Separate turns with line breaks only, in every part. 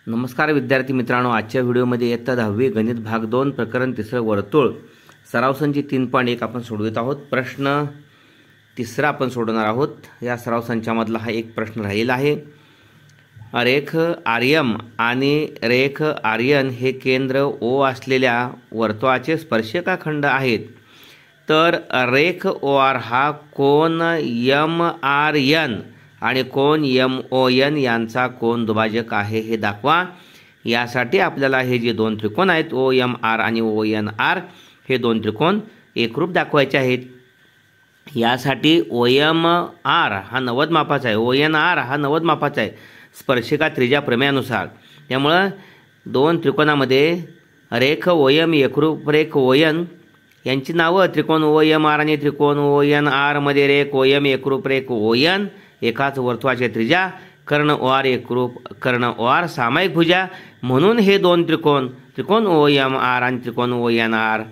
नमस्कार विद्यार्थी मित्रांनो, आजच्या व्हिडिओमध्ये इयत्ता 10वी गणित भाग 2 प्रकरण 3 वर्तुळ सराव संच 3.1 आपण सोडवित आहोत। प्रश्न 3 आपण सोडवणार आहोत। या सराव संचामधला हा एक प्रश्न राहिलेला आहे। रेख आर्यम आणि रेख आर्यन हे केंद्र ओ असलेल्या वर्तुळाचे स्पर्शिकाखंड आहेत। तर रेख OR हा कोन MRN आणि कोन MON यांचा कोन दुभाजक आहे हे दाखवा। यासाठी आपल्याला हे जे दोन त्रिकोण आहेत OMR आणि ONR हे दोन त्रिकोण एकरूप दाखवायचे आहेत। यासाठी OMR हा 90 मापाचा आहे, ONR हा 90 मापाचा आहे स्पर्शिका त्रिज्या प्रमेयानुसार। त्यामुळे दोन त्रिकोणामध्ये रेख OM एकरूप रेख ON यांची नावं त्रिकोण OMR आणि त्रिकोण ONR मध्ये रेख OM एकरूप रेख ON एकाच वर्तुळाची त्रिज्या कर्ण OR एकरूप कर्ण OR सामायिक भुजा म्हणून हे दोन त्रिकोण OMR आणि त्रिकोण ONR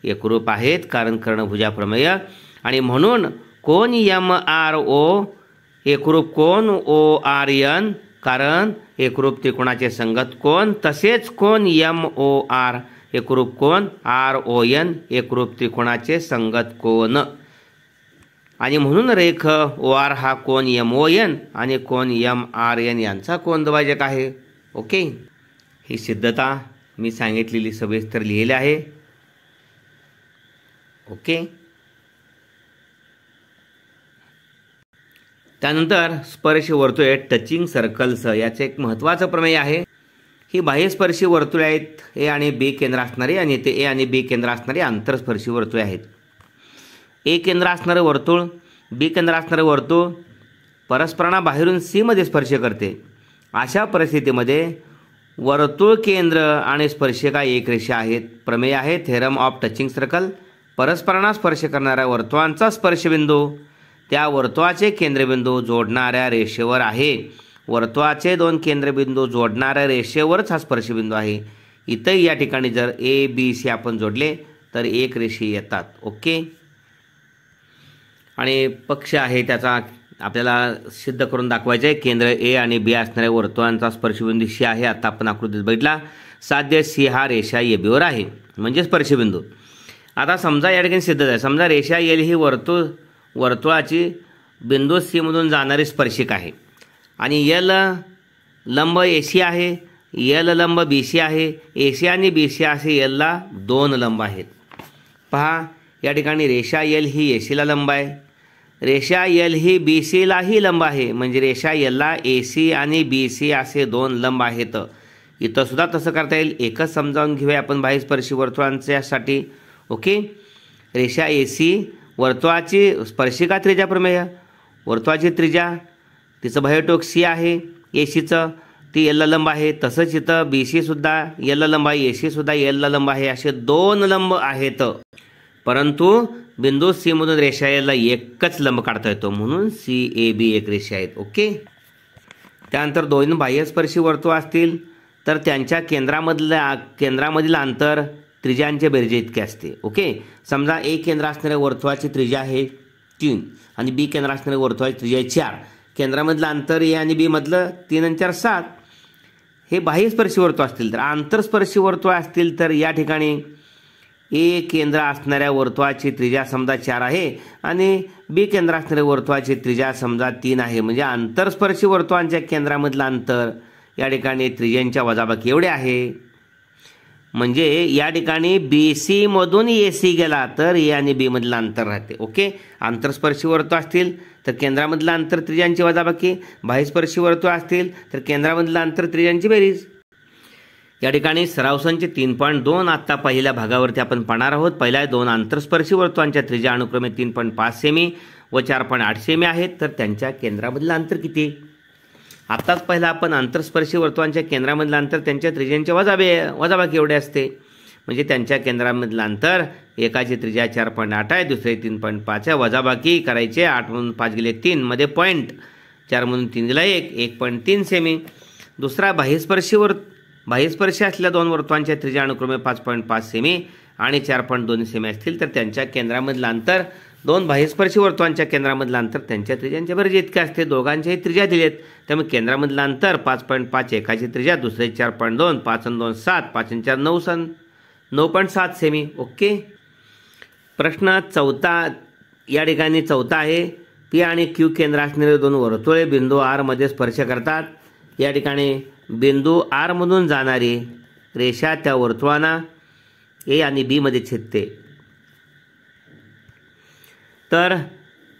एकरूप आहेत कारण कर्णभुजा प्रमेय। आणि म्हणून कोन MRO एकरूप कोन ORN कारण एकरूप त्रिकोणाचे संगत कोन, तसेच कोन MOR एकरूप कोन RON एकरूप त्रिकोणाचे संगत कोन। आणि म्हणून रेख OR हा कोन MON आणि कोन MRN यांचा कोन दुभाजक आहे। ओके, ही सिद्धता मी सांगितलेली सविस्तर लिहिली आहे। ओके, त्यानंतर स्पर्श वर्तुळे टचिंग सर्कल्स याचे एक महत्त्वाचं प्रमेय आहे। ही बाह्यस्पर्शी वर्तुळे आहेत A आणि B केंद्र असणारी, आणि ते A आणि B केंद्र असणारी आंतरस्पर्शी वर्तुळे आहेत। A केंद्र असणारे वर्तुळ B केंद्र असणारे वर्तुळ परस्परांना बाहेरून C मध्ये स्पर्श करते। अशा परिस्थितीमध्ये वर्तुळ केंद्र आणि स्पर्शिका एक रेषा आहेत। प्रमेय आहे थेरम ऑफ टचिंग सर्कल। परस्परांना स्पर्श करणाऱ्या वर्तुळांचा स्पर्शबिंदू त्या वर्तुळाचे केंद्रबिंदू जोडणाऱ्या रेषेवर आहे। वर्तुळाचे दोन केंद्रबिंदू जोडणाऱ्या रेषेवरच हा स्पर्शबिंदू आहे। इथे या ठिकाणी जर ABC आपण जोडले तर एक रेषे येतात। ओके, आणि पक्ष आहे त्याचा आपल्याला सिद्ध करून दाखवायचे आहे। केंद्र A आणि B असणाऱ्या वर्तुळांचा स्पर्शबिंदू C आहे। आता आपण आकृतीत बघितला साध्य C हा रेषा AB वर आहे म्हणजे स्पर्शबिंदू। आता समजा या ठिकाणी सिद्ध आहे, समजा रेषा L ही वर्तुळाची बिंदू C मधून जाणारी स्पर्शिका आहे आणि L लंब AC आहे, L लंब BC आहे। AC आणि BC असे L ला दोन लंब आहेत। पहा या ठिकाणी रेषा L ही AC ला लंब आहे, रेषा L ही BC लाही लंब आहे, म्हणजे रेषा L ला AC आणि BC असे दोन लंब आहेत। इथं सुद्धा तसं करता येईल। एकच समजावून घेऊया आपण बाह्यस्पर्शी वर्तुळांच्यासाठी। ओके, रेषा AC वर्तुळाची स्पर्शिका त्रिज्या प्रमेय, वर्तुळाची त्रिज्या तिचं बाह्यटोक C आहे ACचं, ती L ला लंब आहे। तसंच इथं BC सुद्धा L ला लंब आहे, AC सुद्धा L ला लंब आहे, असे दोन लंब आहेत। परंतु बिंदू C मधून रेषा L ला एकच लंब काढता येतो म्हणून CAB एक रेषा आहेत। ओके, त्यानंतर दोन बाह्यस्पर्शी वर्तुळ असतील तर त्यांच्या केंद्रामधील अंतर त्रिज्यांच्या बेरजे इतके असते। ओके, समजा A केंद्र असणाऱ्या वर्तुळाची त्रिज्या आहे 3 आणि B केंद्र असणाऱ्या वर्तुळाची त्रिज्या आहे 4। केंद्रामधलं अंतर A आणि B मधलं 3 आणि 4 7। हे बाह्यस्पर्शी वर्तुळ असतील। तर आंतरस्पर्शी वर्तुळ असतील तर या ठिकाणी A केंद्र असणाऱ्या वर्तुळाची त्रिज्या समजा 4 आहे आणि B केंद्र असणाऱ्या वर्तुळाची त्रिज्या समजा 3 आहे, म्हणजे आंतरस्पर्शी वर्तुळांच्या केंद्रामधलं अंतर या ठिकाणी त्रिज्यांच्या वजाबाकी एवढे आहे। म्हणजे या ठिकाणी BC मधून AC गेला तर A आणि B मधलं अंतर राहते। ओके, आंतरस्पर्शी वर्तुळ असतील तर केंद्रामधलं अंतर त्रिज्यांची वजाबाकी, बाह्यस्पर्शी वर्तुळ असतील तर केंद्रामधलं अंतर त्रिज्यांची बेरीज। या ठिकाणी सराव संच 3.2 आता पहिल्या भागावरती आपण पाहणार आहोत। पहिल्या दोन आंतरस्पर्शी वर्तुळांच्या त्रिज्या अनुक्रमे 3.5 सेमी व 4.8 सेमी आहेत, तर त्यांच्या केंद्रामधलं अंतर किती? आत्ताच पहिला आपण आंतरस्पर्शी वर्तुळांच्या केंद्रामधलं अंतर त्यांच्या त्रिज्यांच्या वजाबाकी एवढे असते, म्हणजे त्यांच्या केंद्रामधलं अंतर एकाची त्रिज्या 4.8 आहे, दुसरे 3.5 आहे। वजाबाकी करायचे 8 म्हणून 5 गेले 3 मध्ये पॉईंट, 4 म्हणून 3 गेला 1.3 सेमी। दुसरा बाह्यस्पर्शी असलेल्या दोन वर्तुळांच्या त्रिज्या अनुक्रमे 5.5 सेमी आणि 4.2 सेमी असतील तर त्यांच्या केंद्रामधलं अंतर दोन बाह्यस्पर्शी वर्तुळांच्या केंद्रामधलं अंतर त्यांच्या त्रिज्यांच्या बेरजे इतके असते. दोघांच्याही त्रिज्या दिलेत, त्यामुळे केंद्रामधलं अंतर 5.5, एकाची त्रिज्या, दुसरे 4.2, 5 आणि 2 7, 5 आणि 4 9, 9.7 सेमी. ओके. प्रश्न चौथा या ठिकाणी चौथा आहे. पी आणि क्यू केंद्र असणारे दोन वर्तुळे बिंदू आर मध्ये स्पर्श करतात. या ठिकाणी बिंदू आर मधून जाणारी रेषा त्या वर्तुळांना ए आणि बी मध्ये छेदते. तर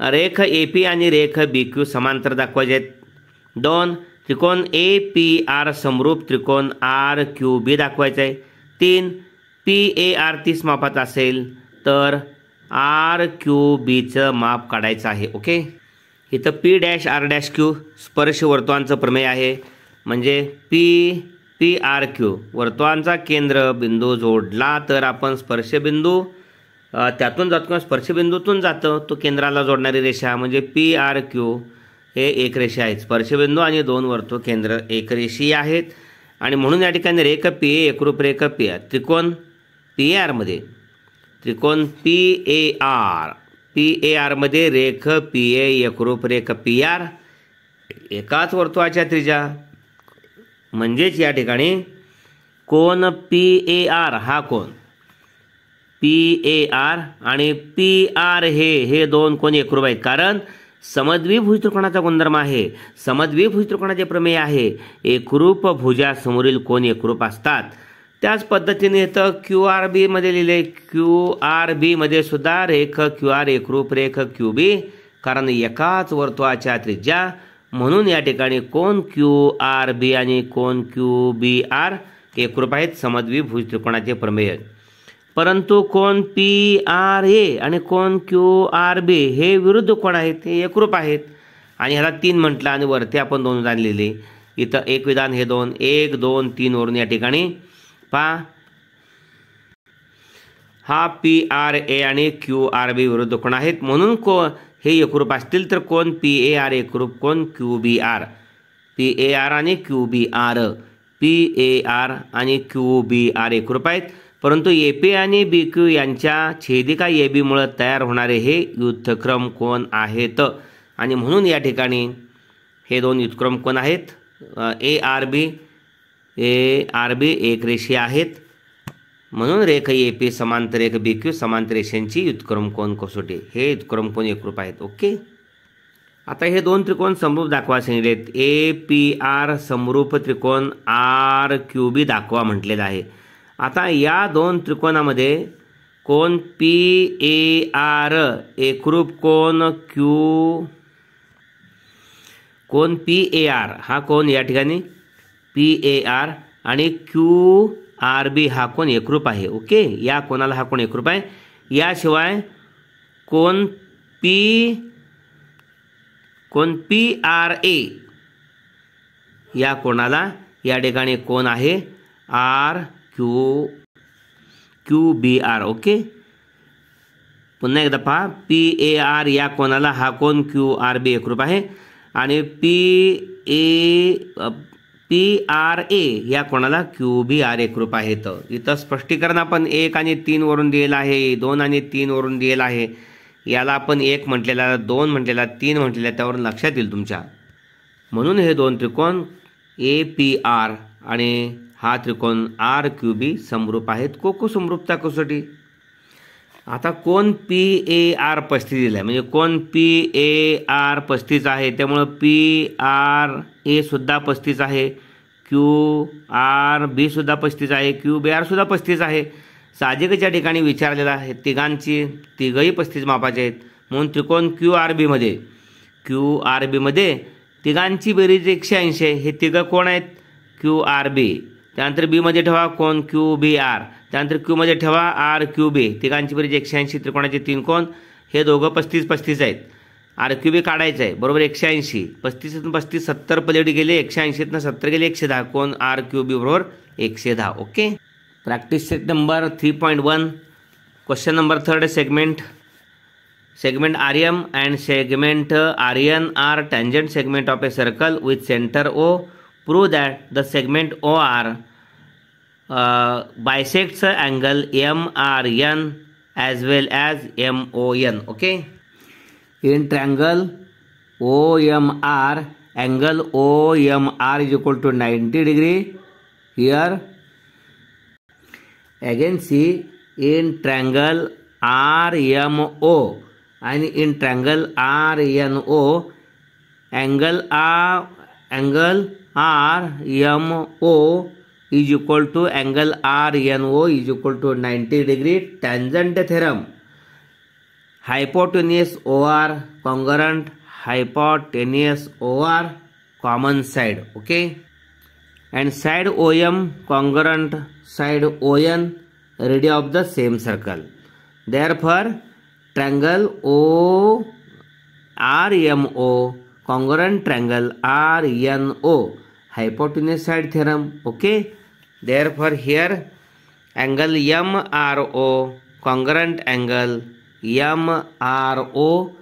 रेख ए पी आणि रेख बी क्यू समांतर दाखवायचे आहेत. 2 त्रिकोण ए पी आर समरूप त्रिकोण आर क्यू बी दाखवायचा आहे. 3 पी ए आर 30 मापात असेल तर आर क्यू बीचं माप काढायचं आहे. ओके. इथं P dash R dash Q स्पर्श वर्तुळांचं प्रमेय आहे. म्हणजे पी आर क्यू वर्तुळांचा केंद्र बिंदू जोडला तर आपण स्पर्शबिंदू त्यातून जातो किंवा स्पर्शबिंदूतून जातं तो केंद्राला जोडणारी रेषा म्हणजे पी आर क्यू हे एक रेषा आहेत. स्पर्शबिंदू आणि दोन वर्तुळ केंद्र एकरेषीय आहेत आणि म्हणून या ठिकाणी रेख पी ए एकरूप रेख पी आर. त्रिकोण पी ए आरमध्ये त्रिकोण पी ए आरमध्ये रेख पी ए एकरूप रेख पी आर एकाच वर्तुळाच्या त्रिज्या म्हणजेच या ठिकाणी कोन पी ए आर हा कोन पी ए आर आणि पी आर हे दोन कोन एकरूप आहेत. कारण समद्विभुज त्रिकोणाचा गुणधर्म आहे. समद्विभुज त्रिकोणाचे प्रमेय आहे. एकरूप भुजासमोरील कोन एकरूप असतात. त्याच पद्धतीने इथं क्यू आर बी मध्ये लिहिले. क्यू आर बी मध्ये सुद्धा रेख क्यू आर एकरूप रेख क्यू बी कारण एकाच वर्तुळाच्या त्रिज्या म्हणून या ठिकाणी कोन क्यू आर बी आणि कोन क्यू बी आर एकरूप आहेत. समद्विभुज त्रिकोणाचे प्रमेय. परंतु कोन पी आर ए आणि कोन क्यू आर बी हे विरुद्ध कोण आहेत. हे एकरूप आहेत आणि ह्याला 3 म्हटलं आणि वरती आपण 2 विधान लिहिले. इथं एक विधान हे 2 1 2 3 वरून या ठिकाणी पहा हा पी आर ए आणि क्यू आर बी विरुद्ध कोण आहेत म्हणून हे एकरूप असतील तर कोन पी ए आर एकरूप कोन Q B R. P A R आणि Q B R P A R आणि क्यू बी आर एकरूप आहेत. परंतु ए पी आणि बी क्यू यांच्या छेदिका ए बीमुळे तयार होणारे हे युद्धक्रम कोन आहेत आणि म्हणून या ठिकाणी हे दोन युद्धक्रम कोन आहेत. ए आर बी एकरेषीय आहेत म्हणून रेख ए पी समांतर रेख बी क्यू समांतर रेषांची युद्धक्रम कोन कसोटी हे युद्धक्रम कोन एकरूप आहेत. ओके. आता हे दोन त्रिकोण समरूप दाखवा सांगितलेत. ए पी आर समरूप त्रिकोण आर क्यू बी दाखवा म्हटलेलं आहे. आता या दोन त्रिकोणामध्ये कोन पी ए आर एकरूप कोन पी ए आर हा कोन या ठिकाणी पी ए आर आणि क्यू आर बी हा कोन एकरूप आहे. ओके. या कोणाला हा कोन एकरूप आहे. याशिवाय कोन पी आर ए या कोणाला या ठिकाणी कोन आहे R Q B R. Okay. पुन्हा एकदा पहा पी ए आर या कोणाला हा कोन क्यू आर बी एकरूप आहे आणि पी आर ए या कोणाला क्यू बी आर एकरूप आहेत. इथं स्पष्टीकरण आपण 1 आणि 3 वरून दिलेलं आहे. 2 आणि 3 वरून दिलेलं आहे. याला आपण 1 म्हटलेला 2 म्हटलेला 3 म्हटलेला त्यावरून लक्षात येईल तुमच्या. म्हणून हे दोन त्रिकोण ए पी आर आणि हा त्रिकोण आर क्यू बी समरूप आहेत. कोको समरूपता कसोटी. आता कोन पी ए आर 35 दिला आहे म्हणजे कोन पी ए आर 35 आहे त्यामुळं पी आर ए सुद्धा 35 आहे. क्यू आर बी सुद्धा 35 आहे. क्यू बी आर सुद्धा 35 आहे. साहजिकच या ठिकाणी विचारलेला आहे तिघही 35 मापाचे आहेत म्हणून त्रिकोण क्यू आर बी मध्ये तिघांची बेरीज 180 आहे. हे तिघं कोण आहेत क्यू आर बी. त्यानंतर बी मध्ये ठेवा कोन क्यू बी आर. त्यानंतर क्यू मध्ये ठेवा आर क्यू बी. तिघांची बेरीज 180. त्रिकोणाचे 3 कोन हे दोघं 35 आहेत. आर क्यू बी काढायचं आहे बरोबर 180. 35 70 पलीकडे गेले 180 70 गेले 110 कोन आर क्यू बी बरोबर 110. Okay. Practice set number 3.1 question number 3 segment RM and segment RN are tangent segment of a circle with center O. Prove that the segment OR bisects angle MRN as well as MON. Okay, in triangle OMR, angle OMR is equal to 90 degree. Here again see, in triangle RMO and in triangle RNO, angle RMO is equal to angle RNO is equal to 90 degree. Tangent theorem, hypotenuse OR congruent hypotenuse OR common side. Okay, and side OM congruent side ON, radius of the same circle. Therefore triangle ORMO congruent triangle RNO, hypotenuse side theorem. Okay, therefore here angle MRO congruent angle MRO,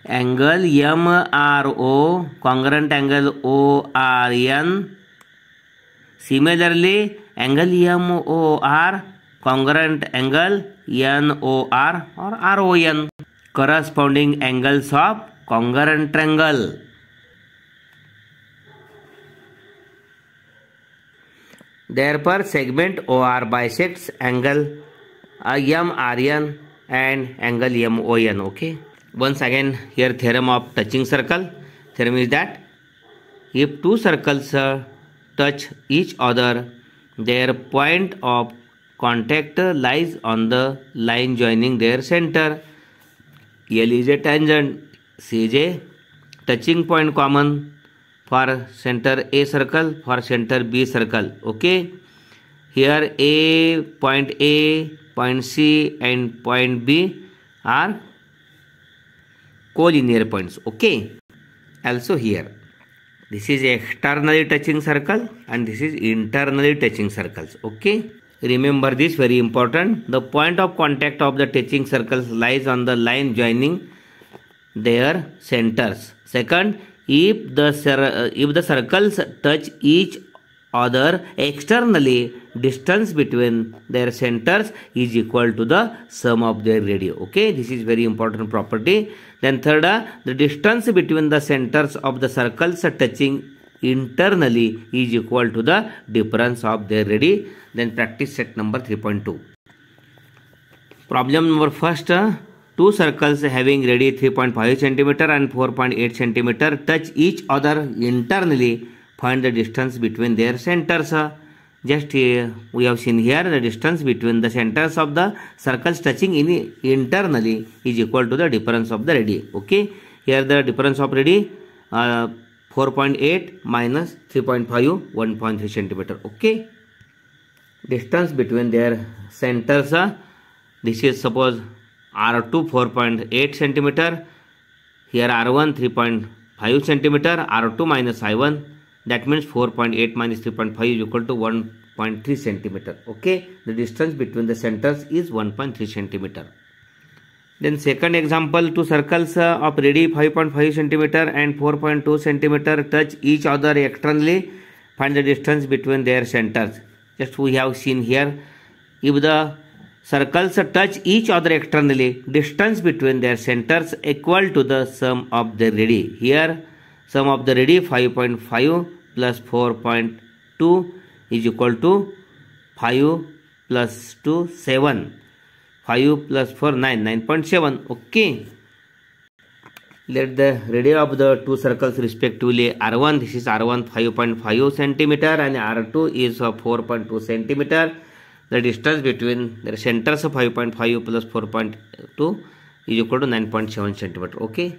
angle MRO congruent angle ORN. Similarly angle MOR congruent angle NOR or RON, corresponding angles of congruent triangle. Therefore segment OR bisects angle MRN and angle MON. Okay, once again here theorem of touching circle. Theorem is that if two circles touch each other, their point of contact lies on the line joining their center. L is a tangent, C is a touching point common for center A circle, for center B circle. Okay, here point A, point C and point B are collinear points. Okay, also here this is externally touching circle and this is internally touching circles. Okay, remember this, very important. The point of contact of the touching circles lies on the line joining their centers. Second, if the circles touch each other externally, distance between their centers is equal to the sum of their radii. Okay, this is very important property. Then third, the distance between the centers of the circles touching internally is equal to the difference of their radii. Then practice set number 3.2. Problem number first, two circles having radii 3.5 cm and 4.8 cm touch each other internally. Find the distance between their centers. Just we have seen here the distance between the centers of the circles touching internally is equal to the difference of the radii. Okay, here the difference of radii 4.8 minus 3.5, 1.3 cm. Okay, distance between their centers, this is suppose R2 4.8 cm, here R1 3.5 cm, R2 minus I1, that means 4.8 minus 3.5 is equal to 1.3 cm. Okay, the distance between the centers is 1.3 cm. Then second example, two circles of radii 5.5 cm and 4.2 cm touch each other externally. Find the distance between their centers. Just we have seen here, if the circles touch each other externally, distance between their centers equal to the sum of their radii. Here sum of the radii 5.5 plus 4.2 is equal to 5 plus 2 7, 5 plus 4 9, 9.7. Okay, let the radii of the two circles respectively R1, this is R1 5.5 cm and R2 is 4.2 cm. The distance between their centers of 5.5 plus 4.2 is equal to 9.7 cm. Okay,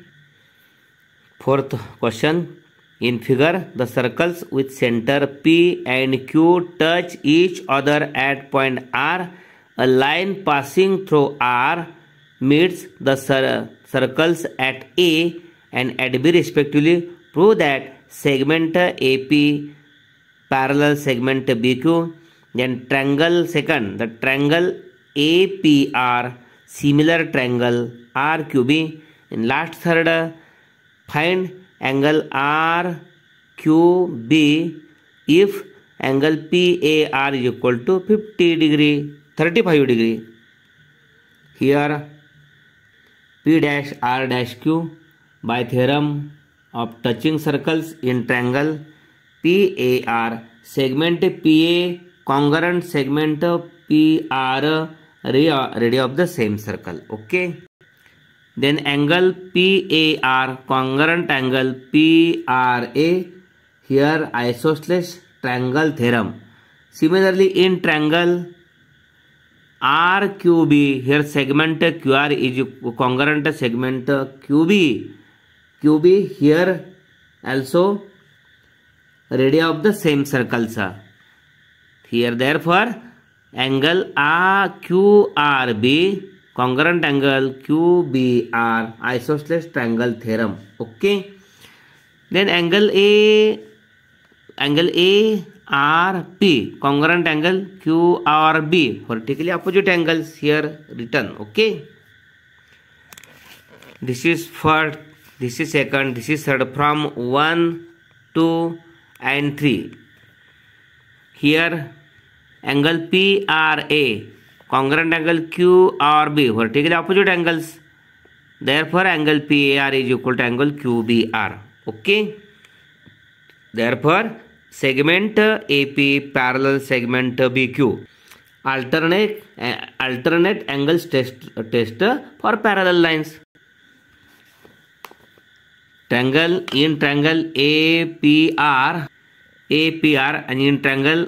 fourth question. In figure, the circles with center P and Q touch each other at point R. A line passing through R meets the circles at A and at B respectively. Prove that segment AP parallel segment BQ. Then triangle second, the triangle APR similar triangle RQB. In last third, find angle RQB if angle PAR is equal to 50 degree. 35 degree. Here P dash R dash Q by theorem of touching circles in triangle PAR, segment PA congruent segment PR, radius of the same circle. Okay. Then angle PAR congruent angle PRA, here isosceles triangle theorem. Similarly in triangle RQB, here segment QR is congruent segment QB, here also radius of the same circles are here. Therefore angle QRB congruent angle QBR, isosceles triangle theorem. Okay. Then angle ARP congruent angle QRB, vertically opposite angles here written. Okay. This is first, this is second, this is third, from 1, 2 and 3. Here angle PRA congruent angle QRB, vertically opposite angles. Therefore angle PAR is equal to angle QBR. Okay. Therefore segment AP parallel segment BQ. Alternate angles test for parallel lines. Triangle in triangle APR and in triangle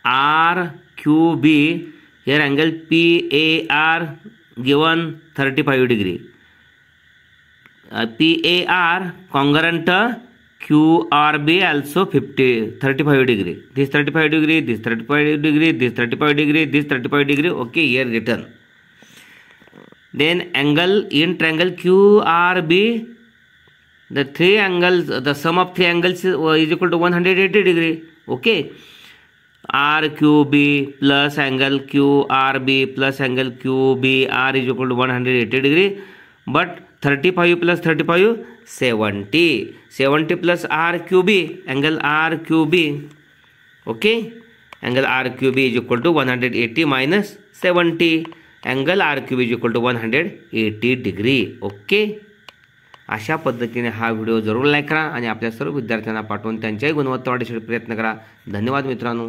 RQB, here angle PAR given 35 degree. PAR congruent QRB also 35 degree. This 35 degree, this 35 degree, this 35 degree, this 35 degree. Okay, here written. Then angle in triangle QRB, the three angles, the sum of three angles is equal to 180 degree. Okay. RQB plus angle QRB plus angle QBR is equal to 180 degree. But 35 plus 35, 70. 70 plus RQB, angle RQB. Okay. Angle RQB is equal to 180 minus 70. Angle RQB is equal to 180 degree. Okay. अशा पद्धतीने हा video जरूर like करा आणि आपल्या सर्व विद्यार्थ्यांना पाठवून त्यांच्याही गुणवत्ता वाढीसाठी प्रयत्न करा. धन्यवाद मित्रांनो.